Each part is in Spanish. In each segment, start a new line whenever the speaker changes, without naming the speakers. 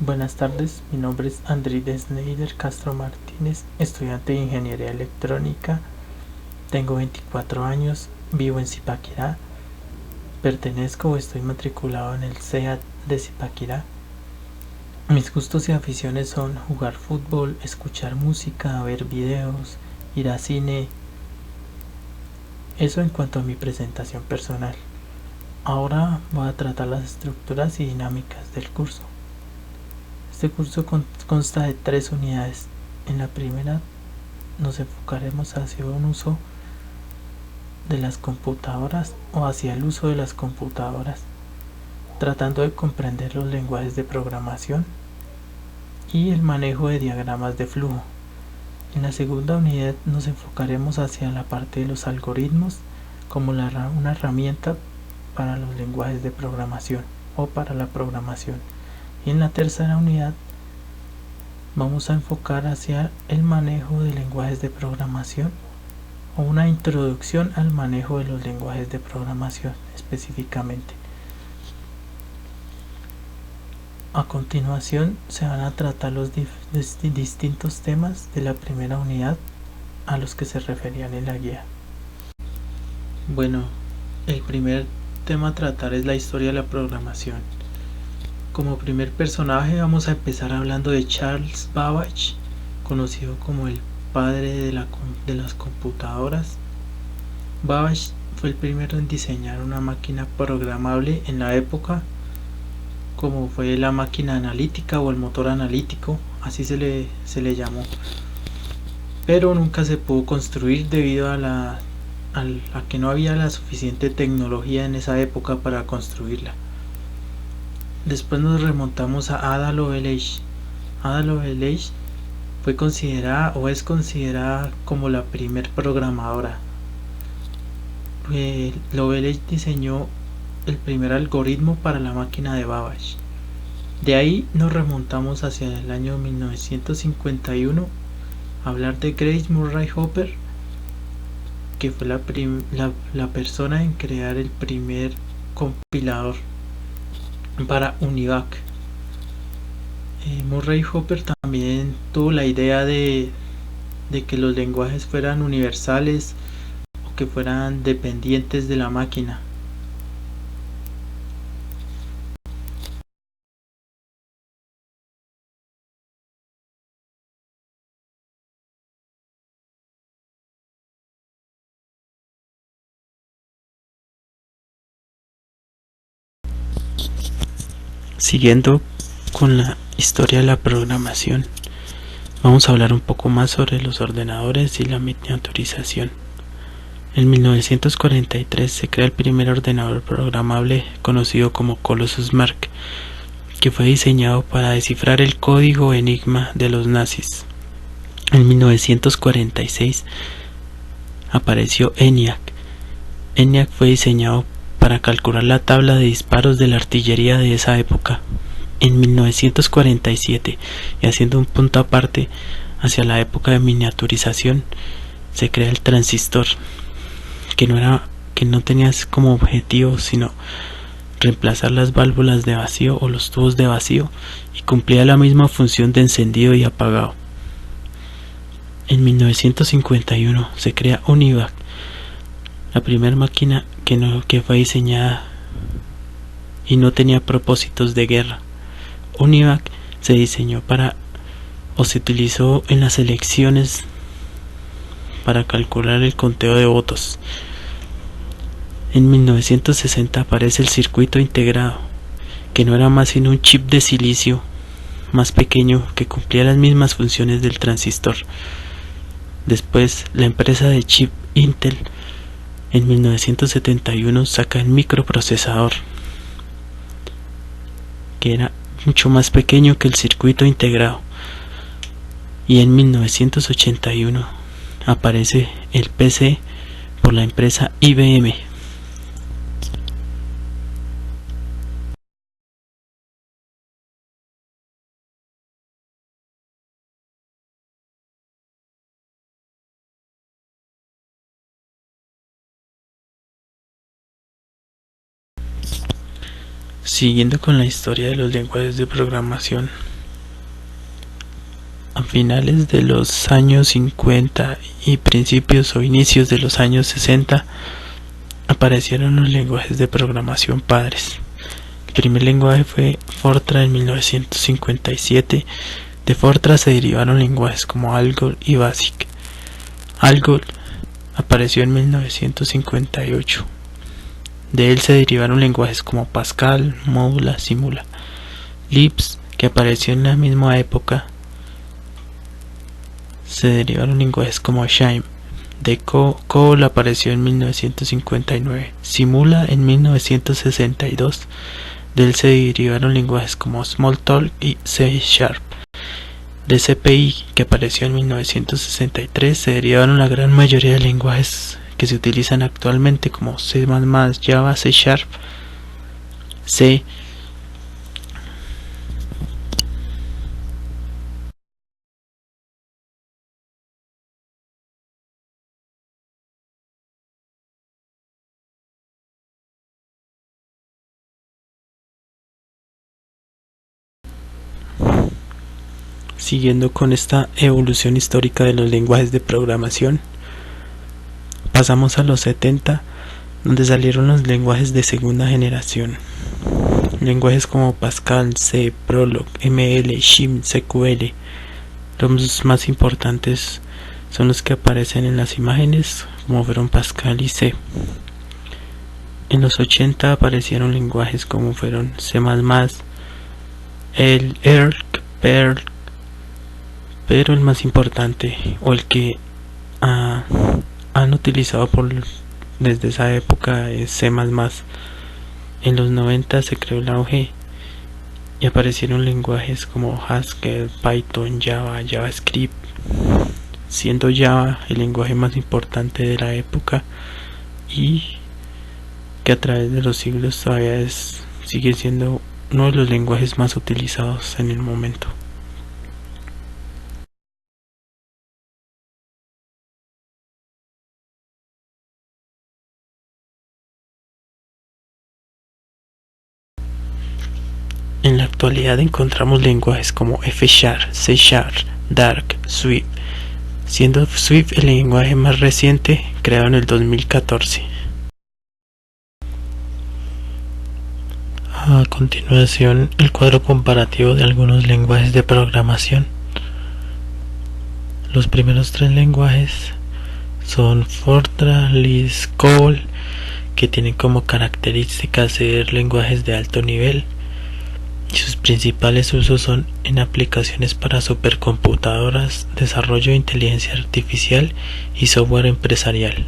Buenas tardes, mi nombre es Andrés Sneider Castro Martínez, estudiante de Ingeniería Electrónica, tengo 24 años, vivo en Zipaquirá, pertenezco o estoy matriculado en el CEAT de Zipaquirá. Mis gustos y aficiones son jugar fútbol, escuchar música, ver videos, ir a cine. Eso en cuanto a mi presentación personal. Ahora voy a tratar las estructuras y dinámicas del curso. Este curso consta de 3 unidades. En la primera nos enfocaremos hacia un uso de las computadoras o hacia el uso de las computadoras, tratando de comprender los lenguajes de programación y el manejo de diagramas de flujo. En la segunda unidad nos enfocaremos hacia la parte de los algoritmos como una herramienta para los lenguajes de programación o para la programación. Y en la tercera unidad vamos a enfocar hacia el manejo de lenguajes de programación o una introducción al manejo de los lenguajes de programación específicamente. A continuación se van a tratar los distintos temas de la primera unidad a los que se referían en la guía. Bueno, el primer tema a tratar es la historia de la programación. Como primer personaje vamos a empezar hablando de Charles Babbage, conocido como el padre de las computadoras. Babbage fue el primero en diseñar una máquina programable en la época, como fue la máquina analítica o el motor analítico, así se le llamó, pero nunca se pudo construir debido a que no había la suficiente tecnología en esa época para construirla. Después nos remontamos a Ada Lovelace. Ada Lovelace fue considerada o es considerada como la primer programadora. Lovelace diseñó el primer algoritmo para la máquina de Babbage. De ahí nos remontamos hacia el año 1951 a hablar de Grace Murray Hopper, que fue la persona en crear el primer compilador para UNIVAC. Murray Hopper también tuvo la idea de que los lenguajes fueran universales o que fueran dependientes de la máquina. Siguiendo con la historia de la programación, vamos a hablar un poco más sobre los ordenadores y la miniaturización. En 1943 se crea el primer ordenador programable conocido como Colossus Mark, que fue diseñado para descifrar el código Enigma de los nazis. En 1946 apareció ENIAC. ENIAC fue diseñado para calcular la tabla de disparos de la artillería de esa época. En 1947, y haciendo un punto aparte hacia la época de miniaturización, se crea el transistor, que no tenía como objetivo sino reemplazar las válvulas de vacío o los tubos de vacío, y cumplía la misma función de encendido y apagado. En 1951 se crea UNIVAC, la primera máquina que fue diseñada y no tenía propósitos de guerra. UNIVAC se diseñó se utilizó en las elecciones para calcular el conteo de votos. En 1960 aparece el circuito integrado, que no era más sino un chip de silicio más pequeño que cumplía las mismas funciones del transistor. Después, la empresa de chip Intel en 1971 saca el microprocesador, que era mucho más pequeño que el circuito integrado. Y en 1981 aparece el PC por la empresa IBM. Siguiendo con la historia de los lenguajes de programación, finales de los años 50 y principios o inicios de los años 60 aparecieron los lenguajes de programación padres. El primer lenguaje fue Fortran en 1957. De Fortran se derivaron lenguajes como Algol y BASIC. Algol apareció en 1958. De él se derivaron lenguajes como Pascal, Modula, Simula. Lisp, que apareció en la misma época, se derivaron lenguajes como Shime. De COBOL apareció en 1959. Simula en 1962. De él se derivaron lenguajes como Smalltalk y C#. De CPI, que apareció en 1963, se derivaron la gran mayoría de lenguajes que se utilizan actualmente como C++, Java, C#, C. Siguiendo con esta evolución histórica de los lenguajes de programación, pasamos a los 70, donde salieron los lenguajes de segunda generación. Lenguajes como Pascal, C, Prolog, ML, Shim, SQL. Los más importantes son los que aparecen en las imágenes, como fueron Pascal y C. En los 80 aparecieron lenguajes como fueron C++, ERC, Perl, pero el más importante, o el que han utilizado desde esa época, es C++. En los 90 se creó el auge y aparecieron lenguajes como Haskell, Python, Java, JavaScript, siendo Java el lenguaje más importante de la época y que a través de los siglos todavía sigue siendo uno de los lenguajes más utilizados en el momento. En la actualidad encontramos lenguajes como F#, C#, Dart, Swift, siendo Swift el lenguaje más reciente, creado en el 2014. A continuación, el cuadro comparativo de algunos lenguajes de programación. Los primeros tres lenguajes son Fortran, Lisp, COBOL, que tienen como característica ser lenguajes de alto nivel. Y sus principales usos son en aplicaciones para supercomputadoras, desarrollo de inteligencia artificial y software empresarial.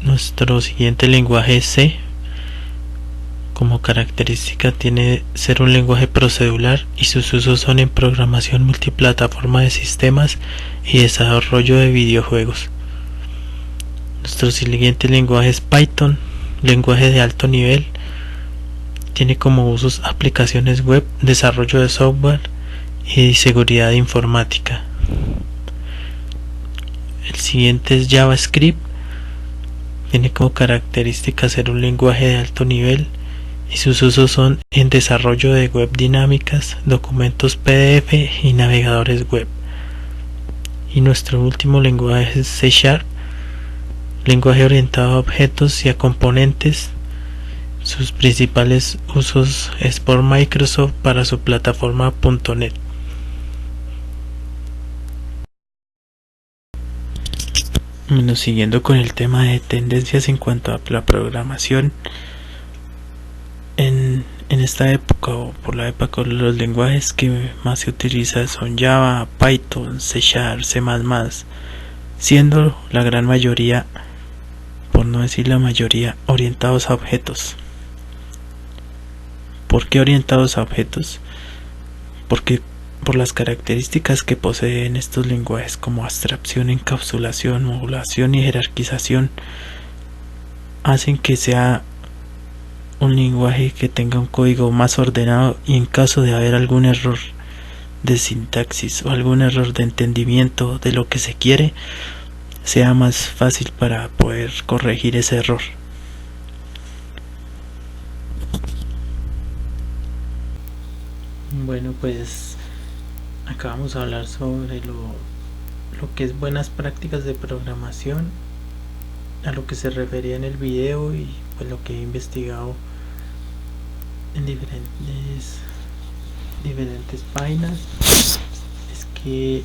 Nuestro siguiente lenguaje es C. Como característica tiene ser un lenguaje procedural y sus usos son en programación multiplataforma de sistemas y desarrollo de videojuegos. Nuestro siguiente lenguaje es Python, lenguaje de alto nivel. Tiene como usos aplicaciones web, desarrollo de software y seguridad informática. El siguiente es JavaScript. Tiene como característica ser un lenguaje de alto nivel y sus usos son en desarrollo de web dinámicas, documentos PDF y navegadores web. Y nuestro último lenguaje es C#, lenguaje orientado a objetos y a componentes. Sus principales usos es por Microsoft para su plataforma .NET. Bueno, siguiendo con el tema de tendencias en cuanto a la programación, en esta época o por la época, los lenguajes que más se utilizan son Java, Python, C#, C++, siendo la gran mayoría, por no decir la mayoría, orientados a objetos. ¿Por qué orientados a objetos? Porque por las características que poseen estos lenguajes como abstracción, encapsulación, modulación y jerarquización, hacen que sea un lenguaje que tenga un código más ordenado y en caso de haber algún error de sintaxis o algún error de entendimiento de lo que se quiere, sea más fácil para poder corregir ese error. Bueno, pues Acá vamos a hablar sobre lo que es buenas prácticas de programación, a lo que se refería en el video y pues lo que he investigado en diferentes páginas. Es que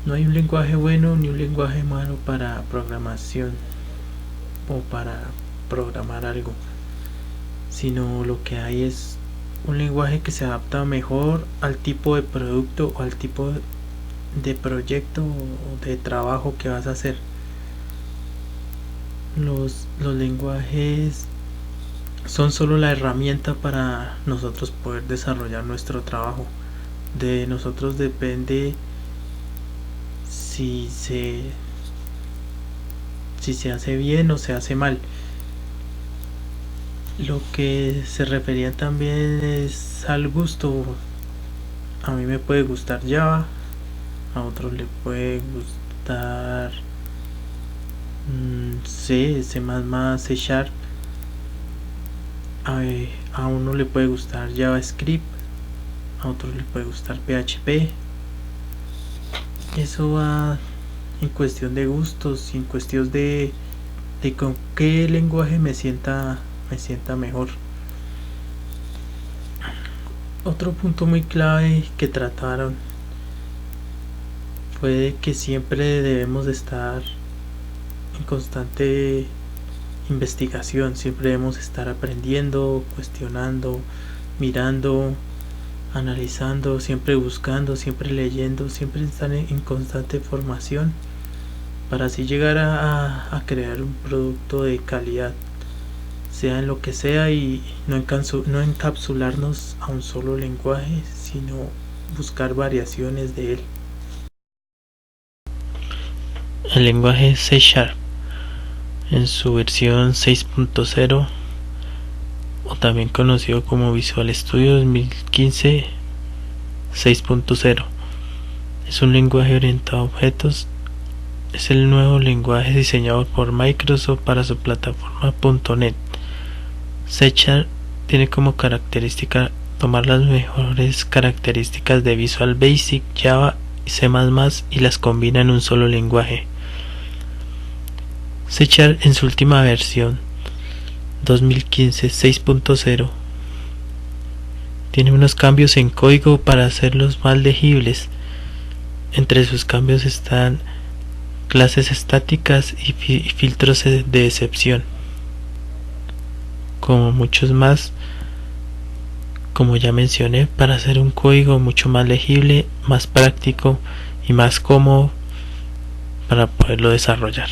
no hay un lenguaje bueno ni un lenguaje malo para programación o para programar algo, sino lo que hay es un lenguaje que se adapta mejor al tipo de producto o al tipo de proyecto o de trabajo que vas a hacer. Los lenguajes son solo la herramienta para nosotros poder desarrollar nuestro trabajo. De nosotros depende si se hace bien o se hace mal. Lo que se refería también es al gusto. A mí me puede gustar Java, a otros le puede gustar C, C++, C Sharp, a uno le puede gustar JavaScript, a otro le puede gustar PHP. Eso va en cuestión de gustos y en cuestión de con qué lenguaje me sienta mejor. Otro punto muy clave que trataron fue que siempre debemos estar en constante investigación, siempre debemos estar aprendiendo, cuestionando, mirando, analizando, siempre buscando, siempre leyendo, siempre estar en constante formación para así llegar a crear un producto de calidad, sea en lo que sea, y no encapsularnos a un solo lenguaje, sino buscar variaciones de él. El lenguaje C Sharp en su versión 6.0, o también conocido como Visual Studio 2015 6.0, es un lenguaje orientado a objetos. Es el nuevo lenguaje diseñado por Microsoft para su plataforma .NET. C# tiene como característica tomar las mejores características de Visual Basic, Java y C++ y las combina en un solo lenguaje. C# en su última versión 2015 6.0 tiene unos cambios en código para hacerlos más legibles. Entre sus cambios están clases estáticas y filtros de excepción, como muchos más, como ya mencioné, para hacer un código mucho más legible, más práctico y más cómodo para poderlo desarrollar.